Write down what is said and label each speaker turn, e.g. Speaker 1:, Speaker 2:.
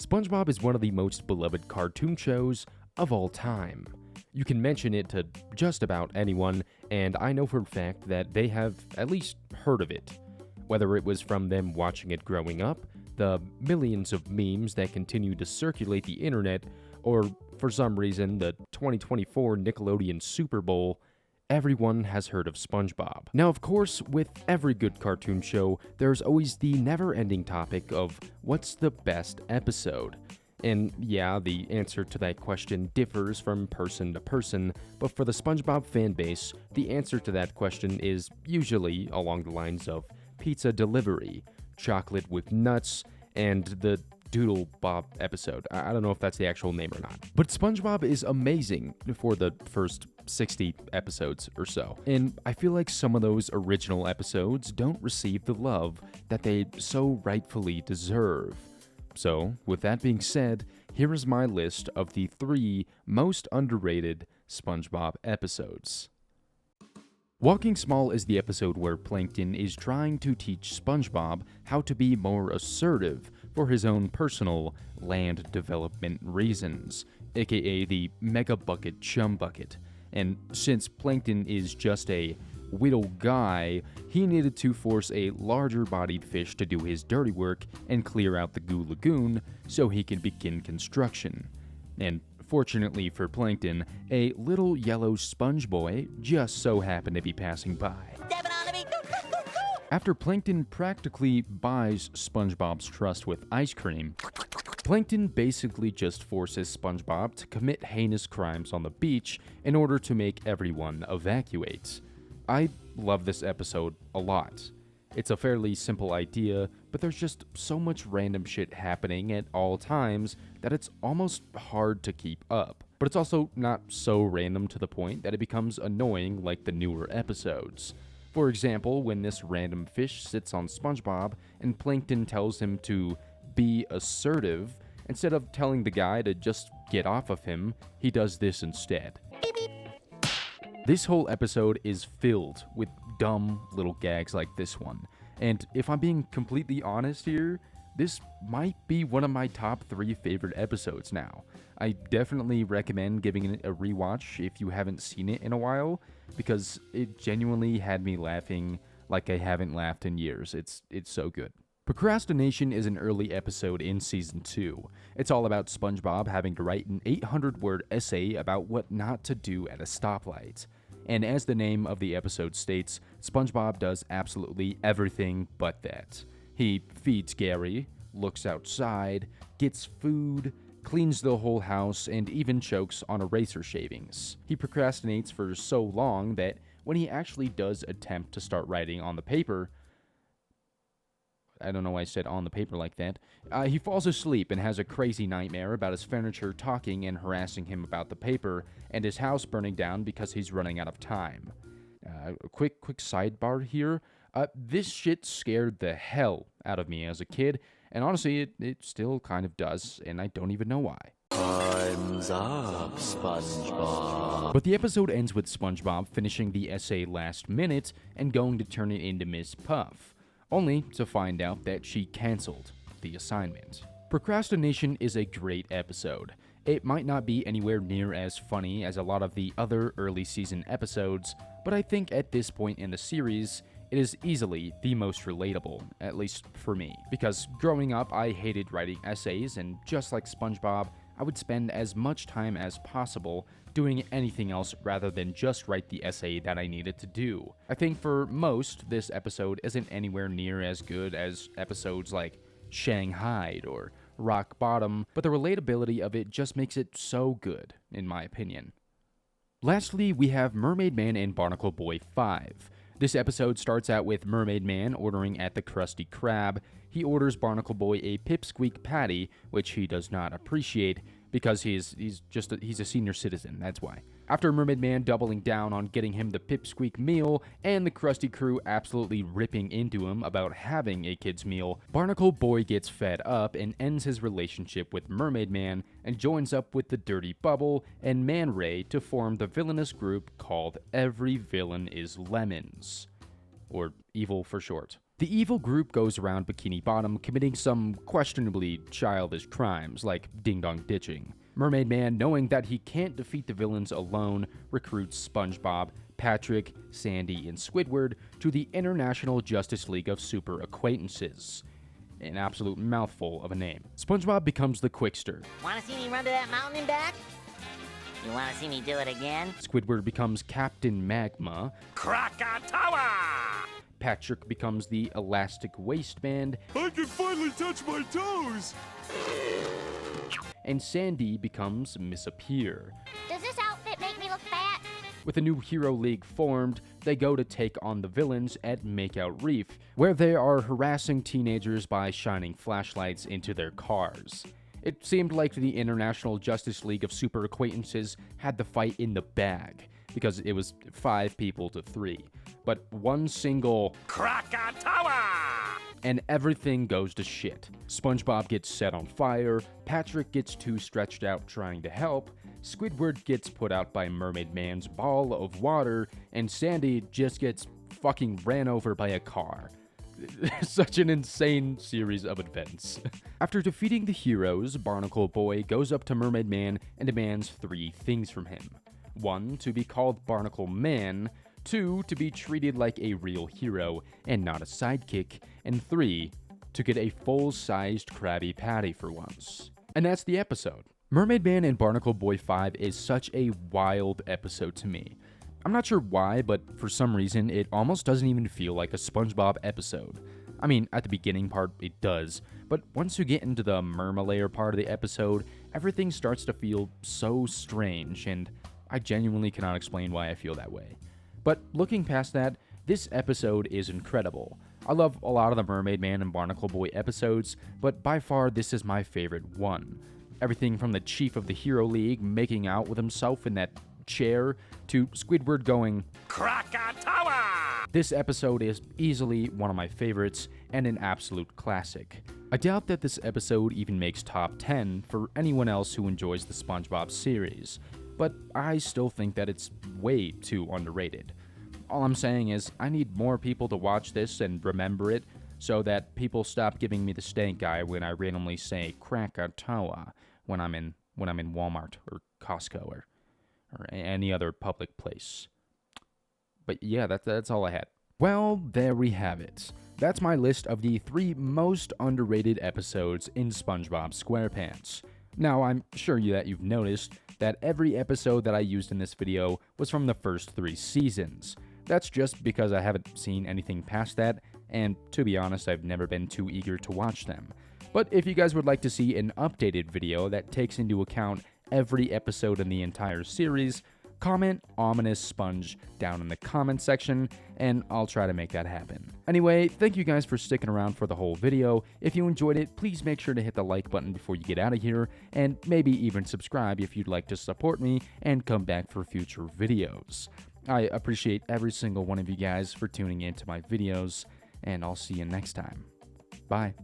Speaker 1: SpongeBob is one of the most beloved cartoon shows of all time. You can mention it to just about anyone, and I know for a fact that they have at least heard of it. Whether it was from them watching it growing up, the millions of memes that continue to circulate the internet, or for some reason the 2024 Nickelodeon Super Bowl, everyone has heard of SpongeBob. Now, of course, with every good cartoon show, there's always the never-ending topic of what's the best episode. And yeah, the answer to that question differs from person to person, but for the SpongeBob fanbase, the answer to that question is usually along the lines of pizza delivery, chocolate with nuts, and the Doodle Bob episode. I don't know if that's the actual name or not. But SpongeBob is amazing for the first 60 episodes or so. And I feel like some of those original episodes don't receive the love that they so rightfully deserve. So, with that being said, here is my list of the 3 most underrated SpongeBob episodes. Walking Small is the episode where Plankton is trying to teach SpongeBob how to be more assertive for his own personal land development reasons, aka the Mega Bucket Chum Bucket. And since Plankton is just a little guy, he needed to force a larger-bodied fish to do his dirty work and clear out the Goo Lagoon so he could begin construction. And fortunately for Plankton, a little yellow sponge boy just so happened to be passing by. After Plankton practically buys SpongeBob's trust with ice cream, Plankton basically just forces SpongeBob to commit heinous crimes on the beach in order to make everyone evacuate. I love this episode a lot. It's a fairly simple idea, but there's just so much random shit happening at all times that it's almost hard to keep up. But it's also not so random to the point that it becomes annoying like the newer episodes. For example, when this random fish sits on SpongeBob and Plankton tells him to be assertive, instead of telling the guy to just get off of him, he does this instead. This whole episode is filled with dumb little gags like this one, and if I'm being completely honest here, this might be one of my top 3 favorite episodes now. I definitely recommend giving it a rewatch if you haven't seen it in a while, because it genuinely had me laughing like I haven't laughed in years. It's so good. Procrastination is an early episode in Season 2. It's all about SpongeBob having to write an 800-word essay about what not to do at a stoplight. And as the name of the episode states, SpongeBob does absolutely everything but that. He feeds Gary, looks outside, gets food, cleans the whole house, and even chokes on eraser shavings. He procrastinates for so long that when he actually does attempt to start writing on the paper, I don't know why I said on the paper like that. He falls asleep and has a crazy nightmare about his furniture talking and harassing him about the paper, and his house burning down because he's running out of time. A quick sidebar here. This shit scared the hell out of me as a kid, and honestly, it still kind of does, and I don't even know why.
Speaker 2: Time's up, SpongeBob.
Speaker 1: But the episode ends with SpongeBob finishing the essay last minute and going to turn it into Miss Puff, only to find out that she canceled the assignment. Procrastination is a great episode. It might not be anywhere near as funny as a lot of the other early season episodes, but I think at this point in the series, it is easily the most relatable, at least for me. Because growing up, I hated writing essays, and just like SpongeBob, I would spend as much time as possible doing anything else rather than just write the essay that I needed to do. I think for most, this episode isn't anywhere near as good as episodes like Shanghai or Rock Bottom, but the relatability of it just makes it so good, in my opinion. Lastly, we have Mermaid Man and Barnacle Boy 5. This episode starts out with Mermaid Man ordering at the Krusty Krab. He orders Barnacle Boy a pipsqueak patty, which he does not appreciate because he's a senior citizen, that's why. After Mermaid Man doubling down on getting him the pipsqueak meal and the Krusty crew absolutely ripping into him about having a kid's meal, Barnacle Boy gets fed up and ends his relationship with Mermaid Man and joins up with the Dirty Bubble and Man Ray to form the villainous group called Every Villain is Lemons, or Evil for short. The evil group goes around Bikini Bottom committing some questionably childish crimes like ding-dong ditching. Mermaid Man, knowing that he can't defeat the villains alone, recruits SpongeBob, Patrick, Sandy, and Squidward to the International Justice League of Super Acquaintances. An absolute mouthful of a name. SpongeBob becomes the Quickster.
Speaker 3: Wanna see me run to that mountain and back? You wanna see me do it again?
Speaker 1: Squidward becomes Captain Magma.
Speaker 3: Krakatoa!
Speaker 1: Patrick becomes the Elastic Waistband.
Speaker 2: I can finally touch my toes!
Speaker 1: And Sandy becomes Miss Appear.
Speaker 4: Does this outfit make me look fat?
Speaker 1: With a new hero league formed, they go to take on the villains at Makeout Reef, where they are harassing teenagers by shining flashlights into their cars. It seemed like the International Justice League of Super Acquaintances had the fight in the bag, because it was 5 people to 3. But one single
Speaker 3: Krakatoa!
Speaker 1: and everything goes to shit. SpongeBob gets set on fire, Patrick gets too stretched out trying to help, Squidward gets put out by Mermaid Man's ball of water, and Sandy just gets fucking ran over by a car. Such an insane series of events. After defeating the heroes, Barnacle Boy goes up to Mermaid Man and demands 3 things from him. 1, to be called Barnacle Man, 2, to be treated like a real hero and not a sidekick, and 3, to get a full-sized Krabby Patty for once. And that's the episode. Mermaid Man and Barnacle Boy 5 is such a wild episode to me. I'm not sure why, but for some reason, it almost doesn't even feel like a SpongeBob episode. I mean, at the beginning part, it does, but once you get into the Mermalayer part of the episode, everything starts to feel so strange, and I genuinely cannot explain why I feel that way. But looking past that, this episode is incredible. I love a lot of the Mermaid Man and Barnacle Boy episodes, but by far this is my favorite one. Everything from the chief of the Hero League making out with himself in that chair to Squidward going
Speaker 3: Krakatoa!
Speaker 1: This episode is easily one of my favorites and an absolute classic. I doubt that this episode even makes top 10 for anyone else who enjoys the SpongeBob series, but I still think that it's way too underrated. All I'm saying is I need more people to watch this and remember it so that people stop giving me the stank eye when I randomly say Krakatoa when I'm in Walmart or Costco or any other public place. But yeah, that's all I had. Well, there we have it. That's my list of the 3 most underrated episodes in SpongeBob SquarePants. Now, I'm sure that you've noticed that every episode that I used in this video was from the first 3 seasons. That's just because I haven't seen anything past that, and to be honest, I've never been too eager to watch them. But if you guys would like to see an updated video that takes into account every episode in the entire series, comment Ominous Sponge down in the comment section, and I'll try to make that happen. Anyway, thank you guys for sticking around for the whole video. If you enjoyed it, please make sure to hit the like button before you get out of here, and maybe even subscribe if you'd like to support me and come back for future videos. I appreciate every single one of you guys for tuning in to my videos, and I'll see you next time. Bye.